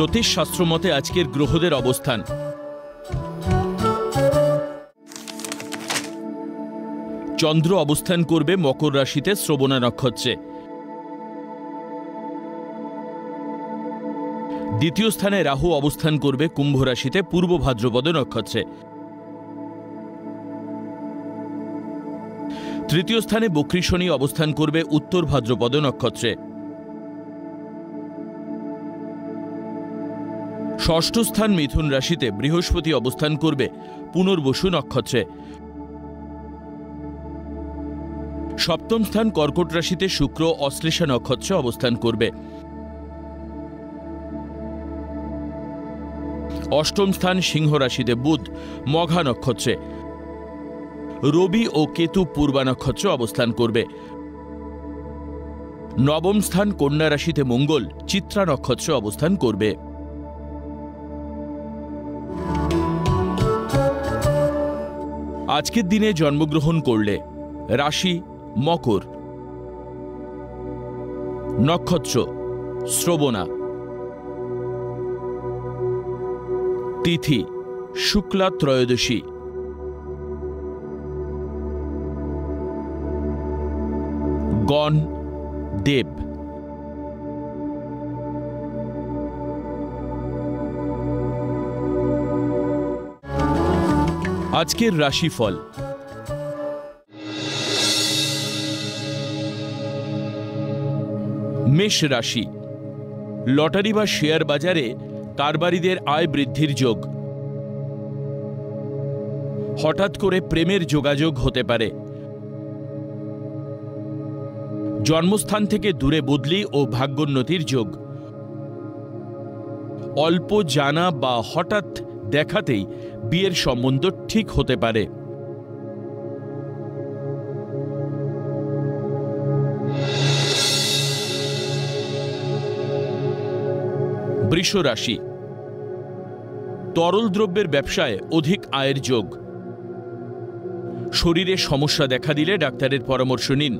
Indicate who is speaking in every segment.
Speaker 1: জ্যোতিষ শাস্ত্র মতে আজকের গ্রহদের অবস্থান। চন্দ্র অবস্থান করবে মকর রাশিতে শ্রবণা নক্ষত্রে। দ্বিতীয় স্থানে রাহু অবস্থান করবে কুম্ভ রাশিতে পূর্ব ভাদ্রপদ নক্ষত্রে। তৃতীয় স্থানে বক্রী শনি অবস্থান করবে উত্তর ভাদ্রপদ নক্ষত্রে। ষষ্ঠ স্থান মিথুন রাশিতে বৃহস্পতি অবস্থান করবে পুনর্বসু নক্ষত্রে। সপ্তম স্থান কর্কট রাশিতে শুক্র অশ্লেষা নক্ষত্রে অবস্থান করবে। অষ্টম স্থান সিংহ রাশিতে বুধ মঘা নক্ষত্রে। রবি ও কেতু পূর্বা নক্ষত্রে অবস্থান করবে। নবম স্থান কন্যা রাশিতে মঙ্গল চিত্রা নক্ষত্রে অবস্থান করবে। আজকের দিনে জন্মগ্রহণ করলে রাশি মকর, নক্ষত্র শ্রবণা, তিথি শুক্লা ত্রয়োদশী, গণ দেব। আজকের রাশিফল। মেষ রাশি, লটারি বা শেয়ার বাজারে কারবারিদের আয় বৃদ্ধির যোগ। হঠাৎ করে প্রেমের যোগাযোগ হতে পারে। জন্মস্থান থেকে দূরে বদলি ও ভাগ্যোন্নতির যোগ। অল্প জানা বা হঠাৎ দেখাতেই বিয়ের সম্বন্ধ ঠিক হতে পারে। বৃষ রাশি, তরল দ্রব্যের ব্যবসায় অধিক আয়ের যোগ। শরীরে সমস্যা দেখা দিলে ডাক্তারের পরামর্শ নিন।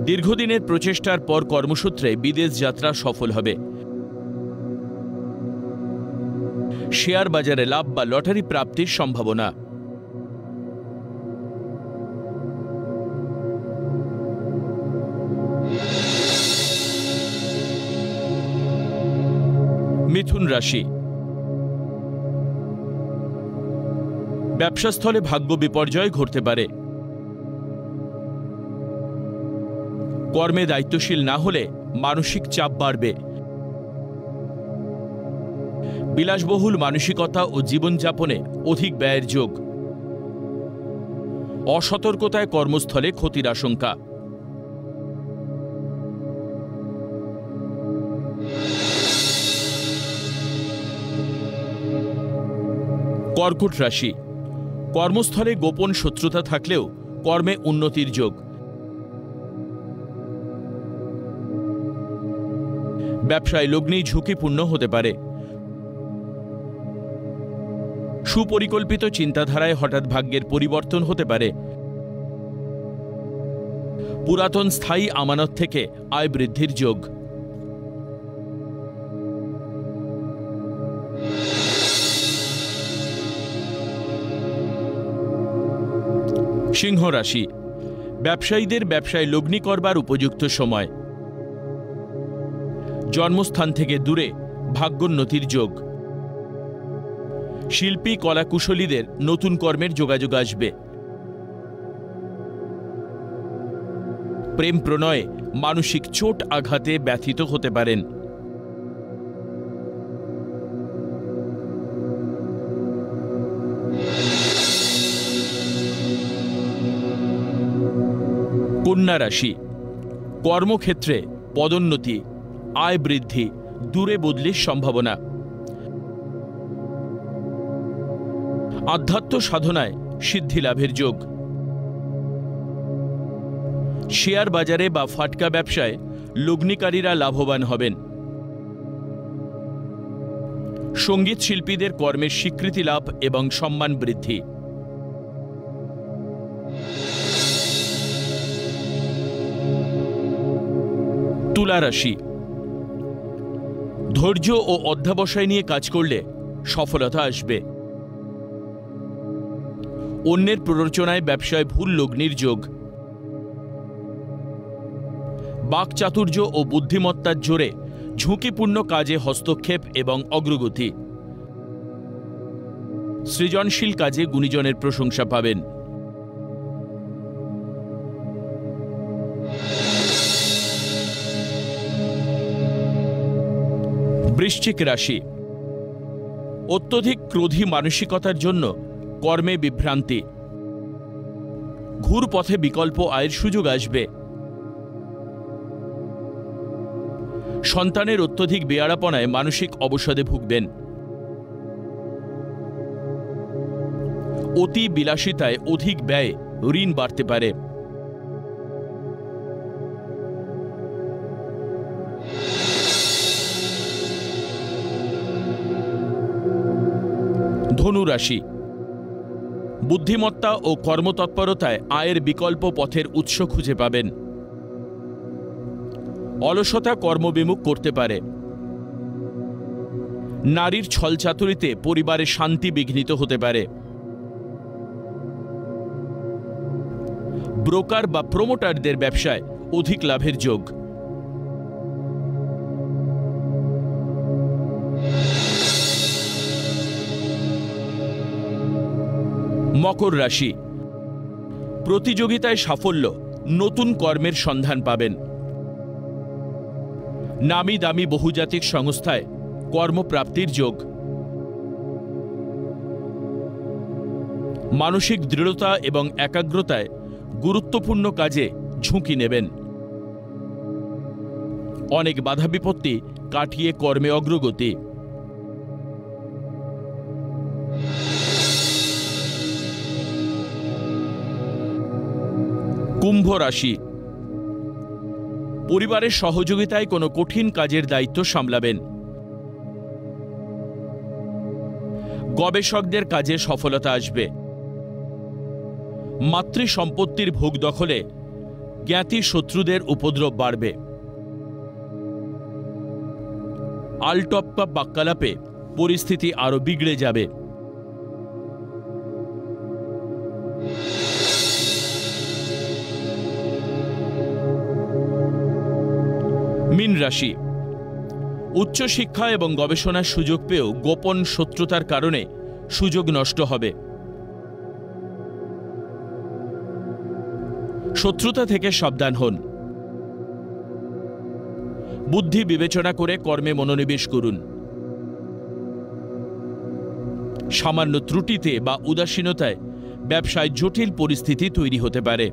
Speaker 1: দীর্ঘদিনের প্রচেষ্টার পর কর্মসূত্রে বিদেশ যাত্রা সফল হবে। শেয়ার বাজারে লাভ বা লটারি প্রাপ্তির সম্ভাবনা। মিথুন রাশি, ব্যবসাস্থলে ভাগ্য বিপর্যয় ঘটতে পারে। কর্মে দায়িত্বশীল না হলে মানসিক চাপ বাড়বে। বিলাসবহুল মানসিকতা ও জীবনযাপনে অধিক ব্যয়ের যোগ। অসতর্কতায় কর্মস্থলে ক্ষতির আশঙ্কা। কর্কট রাশি, কর্মস্থলে গোপন শত্রুতা থাকলেও কর্মে উন্নতির যোগ। ব্যবসায় লগ্নি ঝুঁকিপূর্ণ হতে পারে। সুপরিকল্পিত চিন্তাধারায় হঠাৎ ভাগ্যের পরিবর্তন হতে পারে। পুরাতন স্থায়ী আমানত থেকে আয় বৃদ্ধির যোগ। সিংহ রাশি, ব্যবসায়ীদের ব্যবসায় লগ্নি করবার উপযুক্ত সময়। জন্মস্থান থেকে দূরে ভাগ্যোন্নতির যোগ। শিল্পী কলাকুশলীদের নতুন কর্মের যোগাযোগ আসবে। প্রেম প্রণয়ে মানসিক চোট আঘাতে ব্যথিত হতে পারেন। কন্যা রাশি, কর্মক্ষেত্রে পদোন্নতি, আয় বৃদ্ধি, দূরে বদলির সম্ভাবনা। আধ্যাত্ম সাধনায় সিদ্ধি লাভের যোগ। শেয়ার বাজারে বা ফাটকা ব্যবসায় লগ্নিকারীরা লাভবান হবেন। সঙ্গীত শিল্পীদের কর্মের স্বীকৃতি লাভ এবং সম্মান বৃদ্ধি। তুলা রাশি, ধৈর্য ও অধ্যবসায় নিয়ে কাজ করলে সফলতা আসবে। অন্যের প্ররোচনায় ব্যবসায় ভুল লগ্নির যোগ। বাকচাতুর্য ও বুদ্ধিমত্তার জোরে ঝুঁকিপূর্ণ কাজে হস্তক্ষেপ এবং অগ্রগতি। সৃজনশীল কাজে গুণীজনের প্রশংসা পাবেন। বৃশ্চিক রাশি। অত্যধিক ক্রোধী মানসিকতার জন্য কর্মে বিভ্রান্তি। ঘুর পথে বিকল্প আয়ের সুযোগ আসবে। সন্তানের অত্যধিক বেয়াড়াপনায় মানসিক অবসাদে ভুগবেন। অতি বিলাসিতায় অধিক ব্যয়, ঋণ বাড়তে পারে। ধনু রাশি। বুদ্ধিমত্তা ও কর্মতৎপরতায় আয়ের বিকল্প পথের উৎস খুঁজে পাবেন। অলসতা কর্মবিমুখ করতে পারে। নারীর ছলচাতুরিতে পরিবারে শান্তি বিঘ্নিত হতে পারে। ব্রোকার বা প্রমোটারদের ব্যবসায় অধিক লাভের যোগ। মকর রাশি। প্রতিযোগিতায় সাফল্য, নতুন কর্মের সন্ধান পাবেন। নামি দামি বহুজাতিক সংস্থায় কর্মপ্রাপ্তির যোগ। মানসিক দৃঢ়তা এবং একাগ্রতায় গুরুত্বপূর্ণ কাজে ঝুঁকি নেবেন। অনেক বাধা বিপত্তি কাটিয়ে কর্মে অগ্রগতি। কুম্ভ রাশি। পরিবারের সহযোগিতায় কোনো কঠিন কাজের দায়িত্ব সামলাবেন। গবেষকদের কাজে সফলতা আসবে। মাতৃ সম্পত্তির ভোগ দখলে জ্ঞাতি শত্রুদের উপদ্রব বাড়বে। আলটপ্পা বাক্যালাপে পরিস্থিতি আরো বিগড়ে যাবে। মীন রাশি। উচ্চশিক্ষা এবং গবেষণার সুযোগ পেয়েও গোপন শত্রুতার কারণে সুযোগ নষ্ট হবে। শত্রুতা থেকে সাবধান হন। বুদ্ধি বিবেচনা করে কর্মে মনোনিবেশ করুন। সামান্য ত্রুটিতে বা উদাসীনতায় ব্যবসায় জটিল পরিস্থিতি তৈরি হতে পারে।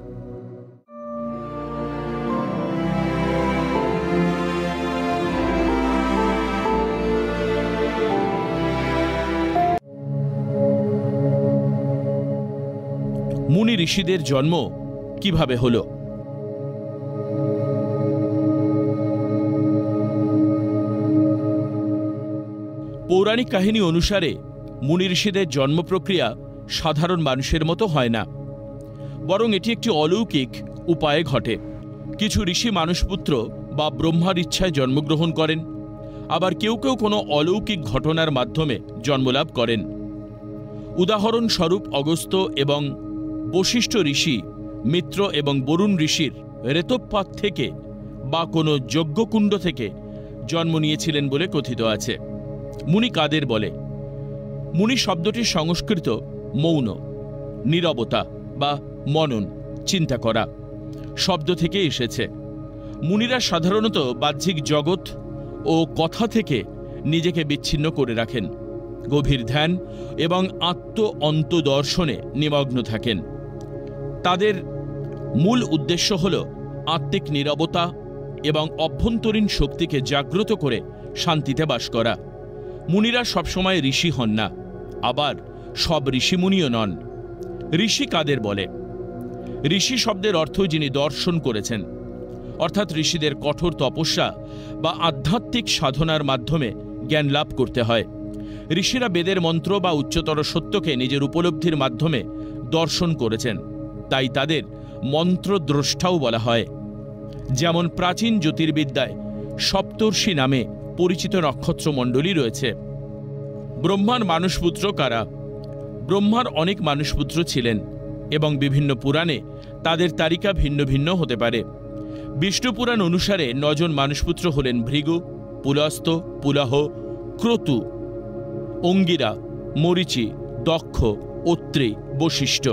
Speaker 1: মুনি ঋষিদের জন্ম কিভাবে হলো? পৌরাণিক কাহিনী অনুসারে মুনি ঋষিদের জন্ম প্রক্রিয়া সাধারণ মানুষের মতো হয় না, বরং এটি একটি অলৌকিক উপায়ে ঘটে। কিছু ঋষি মানুষপুত্র বা ব্রহ্মার ইচ্ছায় জন্মগ্রহণ করেন, আবার কেউ কেউ কোনো অলৌকিক ঘটনার মাধ্যমে জন্মলাভ করেন। উদাহরণস্বরূপ অগস্ত্য এবং বশিষ্ঠ ঋষি মিত্র এবং বরুণ ঋষির রেতোপাত থেকে বা কোনো যজ্ঞকুণ্ড থেকে জন্ম নিয়েছিলেন বলে কথিত আছে। মুনি কাদের বলে? মুনি শব্দটি সংস্কৃত মৌন, নীরবতা বা মনন, চিন্তা করা শব্দ থেকে এসেছে। মুনিরা সাধারণত বাহ্যিক জগৎ ও কথা থেকে নিজেকে বিচ্ছিন্ন করে রাখেন, গভীর ধ্যান এবং অন্তদর্শনে নিমগ্ন থাকেন। তাদের মূল উদ্দেশ্য হল আত্মিক নীরবতা এবং অভ্যন্তরীণ শক্তিকে জাগ্রত করে শান্তিতে বাস করা। মুনিরা সবসময় ঋষি হন না, আবার সব ঋষিমুনিও নন। ঋষি কাদের বলে? ঋষি শব্দের অর্থ যিনি দর্শন করেছেন, অর্থাৎ ঋষিদের কঠোর তপস্যা বা আধ্যাত্মিক সাধনার মাধ্যমে জ্ঞান লাভ করতে হয়। ঋষিরা বেদের মন্ত্র বা উচ্চতর সত্যকে নিজের উপলব্ধির মাধ্যমে দর্শন করেছেন, তাই তাদের মন্ত্রদ্রষ্টাও বলা হয়। যেমন প্রাচীন জ্যোতির্বিদ্যায় সপ্তর্ষি নামে পরিচিত নক্ষত্রমণ্ডলী রয়েছে। ব্রহ্মার মানসপুত্র কারা? ব্রহ্মার অনেক মানসপুত্র ছিলেন এবং বিভিন্ন পুরাণে তাদের তালিকা ভিন্ন ভিন্ন হতে পারে। বিষ্ণু পুরাণ অনুসারে 9 জন মানসপুত্র হলেন ভৃগু, পুলস্ত, পুলাহ, ক্রতু, অঙ্গিরা, মরিচি, দক্ষ, অত্রি, বশিষ্ঠ।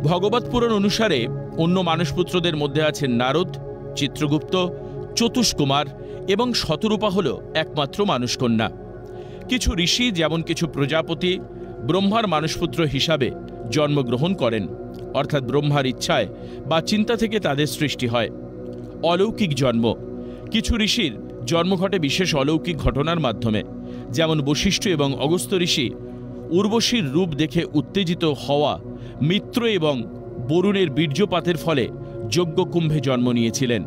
Speaker 1: ভগবত পুরাণ অনুসারে অন্য মানসপুত্রদের মধ্যে আছেন নারদ, চিত্রগুপ্ত, চতুষ্কুমার এবং শতরূপা হল একমাত্র মানসকন্যা। কিছু ঋষি যেমন কিছু প্রজাপতি ব্রহ্মার মানসপুত্র হিসাবে জন্মগ্রহণ করেন, অর্থাৎ ব্রহ্মার ইচ্ছায় বা চিন্তা থেকে তাদের সৃষ্টি হয়। অলৌকিক জন্ম। কিছু ঋষির জন্ম ঘটে বিশেষ অলৌকিক ঘটনার মাধ্যমে, যেমন বশিষ্ঠ এবং অগস্ত্য ঋষি উর্বশীর রূপ দেখে উত্তেজিত হওয়া মিত্র এবং বরুণের বীর্যপাতের ফলে যজ্ঞকুম্ভে জন্ম নিয়েছিলেন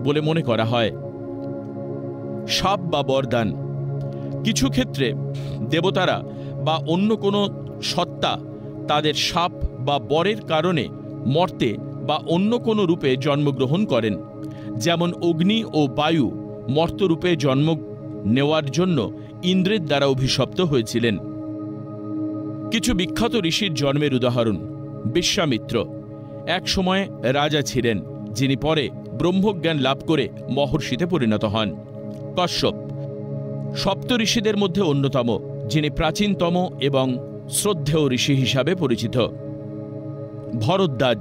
Speaker 1: বলে মনে করা হয়। শাপ বা বরদান। কিছু ক্ষেত্রে দেবতারা বা অন্য কোনো সত্তা তাদের শাপ বা বরের কারণে মর্তে বা অন্য কোনো রূপে জন্মগ্রহণ করেন, যেমন অগ্নি ও বায়ু মর্তরূপে জন্ম নেওয়ার জন্য ইন্দ্রের দ্বারা অভিশপ্ত হয়েছিলেন। কিছু বিখ্যাত ঋষির জন্মের উদাহরণ: বিশ্বামিত্র এক সময় রাজা ছিলেন, যিনি পরে ব্রহ্মজ্ঞান লাভ করে মহর্ষিতে পরিণত হন। কশ্যপ সপ্ত ঋষিদের মধ্যে অন্যতম, যিনি প্রাচীনতম এবং শ্রদ্ধেয় ঋষি হিসাবে পরিচিত। ভরদ্বাজ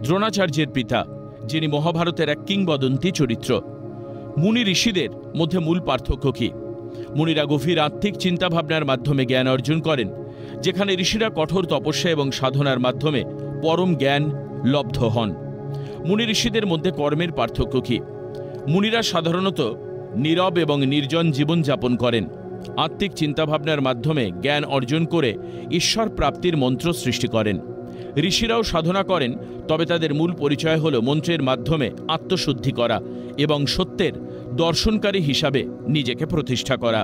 Speaker 1: দ্রোণাচার্যের পিতা, যিনি মহাভারতের এক কিংবদন্তি চরিত্র। মুনি ঋষিদের মধ্যে মূল পার্থক্য কি? মুনিরা গভীর আত্মিক চিন্তাভাবনার মাধ্যমে জ্ঞান অর্জন করেন, যেখানে ঋষিরা কঠোর তপস্যা এবং সাধনার মাধ্যমে পরম জ্ঞান লব্ধ হন। মুনি ঋষিদের মধ্যে কর্মের পার্থক্য কি? মুনিরা সাধারণত নীরব এবং নির্জন জীবনযাপন করেন, আত্মিক চিন্তাভাবনার মাধ্যমে জ্ঞান অর্জন করে ঈশ্বর প্রাপ্তির মন্ত্র সৃষ্টি করেন। ঋষিরাও সাধনা করেন, তবে তাদের মূল পরিচয় হল মন্ত্রের মাধ্যমে আত্মশুদ্ধি করা এবং সত্যের দর্শনকারী হিসাবে নিজেকে প্রতিষ্ঠা করা।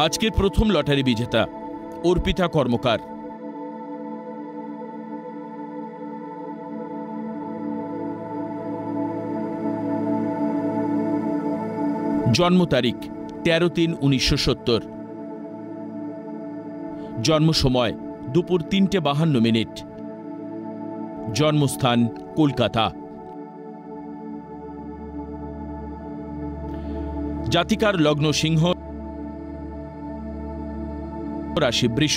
Speaker 1: আজকের প্রথম লটারি বিজেতা অর্পিতা কর্মকার। জন্ম তারিখ 13/3/1970। জন্ম সময় দুপুর 3:52। জন্মস্থান কলকাতা। জাতিকার লগ্ন সিংহ, রাশি বৃষ,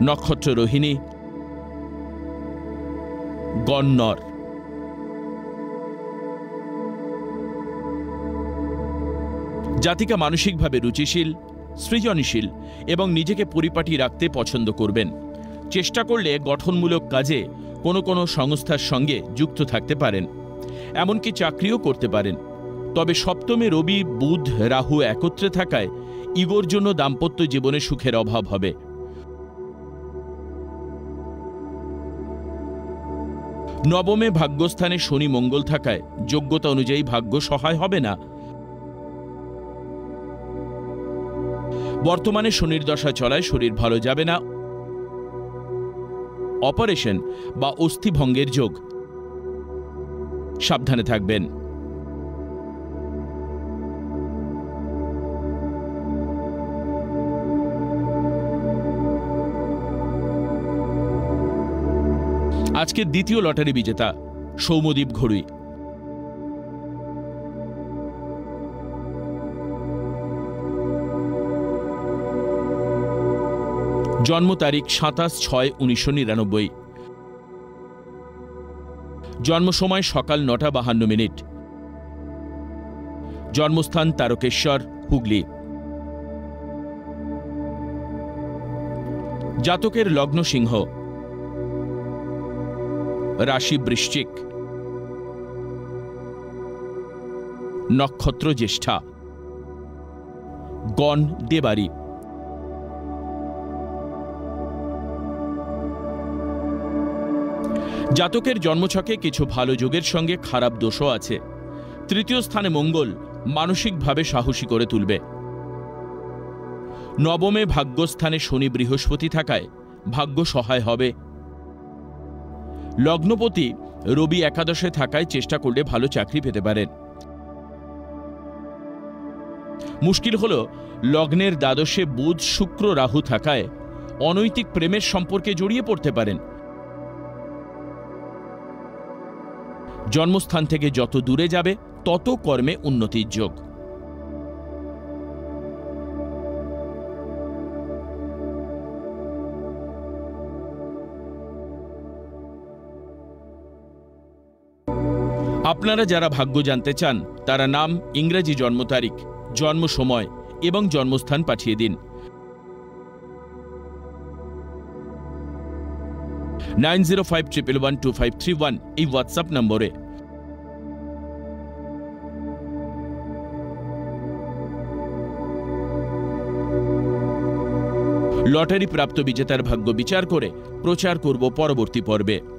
Speaker 1: নক্ষত্র রোহিণী, গণ-নর। জাতিকা মানসিকভাবে রুচিশীল, সৃজনশীল এবং নিজেকে পরিপাটি রাখতে পছন্দ করবেন। চেষ্টা করলে গঠনমূলক কাজে কোনো কোনো সংস্থার সঙ্গে যুক্ত থাকতে পারেন, এমনকি চাকরিও করতে পারেন। তবে সপ্তমে রবি, বুধ, রাহু একত্রে থাকায় ইগোর জন্য দাম্পত্য জীবনে সুখের অভাব হবে। নবমে ভাগ্যস্থানে শনি মঙ্গল থাকায় যোগ্যতা অনুযায়ী ভাগ্য সহায় হবে না। বর্তমানে শনির দশা চলায় শরীর ভালো যাবে না, অপারেশন বা অস্থিভঙ্গের যোগ। সাবধানে থাকবেন। আজকের দ্বিতীয় লটারি বিজেতা সৌম্যদীপ ঘড়ুই। জন্ম তারিখ 27/6/1999। জন্ম সময় সকাল 9:52। জন্মস্থান তারকেশ্বর, হুগলি। জাতকের লগ্ন সিংহ, রাশি বৃশ্চিক, নক্ষত্র জ্যেষ্ঠা, গণ দেবারি। জাতকের জন্মছকে কিছু ভালো যোগের সঙ্গে খারাপ দোষও আছে। তৃতীয় স্থানে মঙ্গল মানসিকভাবে সাহসী করে তুলবে। নবমে ভাগ্যস্থানে শনি বৃহস্পতি থাকায় ভাগ্য সহায় হবে। লগ্নপতি রবি একাদশে থাকায় চেষ্টা করলে ভালো চাকরি পেতে পারেন। মুশকিল হল লগ্নের দ্বাদশে বুধ শুক্র রাহু থাকায় অনৈতিক প্রেমের সম্পর্কে জড়িয়ে পড়তে পারেন। জন্মস্থান থেকে যত দূরে যাবে তত কর্মে উন্নতির যোগ। আপনারা যারা ভাগ্য জানতে চান তারা নাম, ইংরেজি জন্ম তারিখ, জন্ম সময় এবং জন্মস্থান পাঠিয়ে দিন 9051112531 এই হোয়াটসঅ্যাপ নম্বরে। লটারি প্রাপ্ত বিজেতার ভাগ্য বিচার করে প্রচার করব পরবর্তী পর্বে।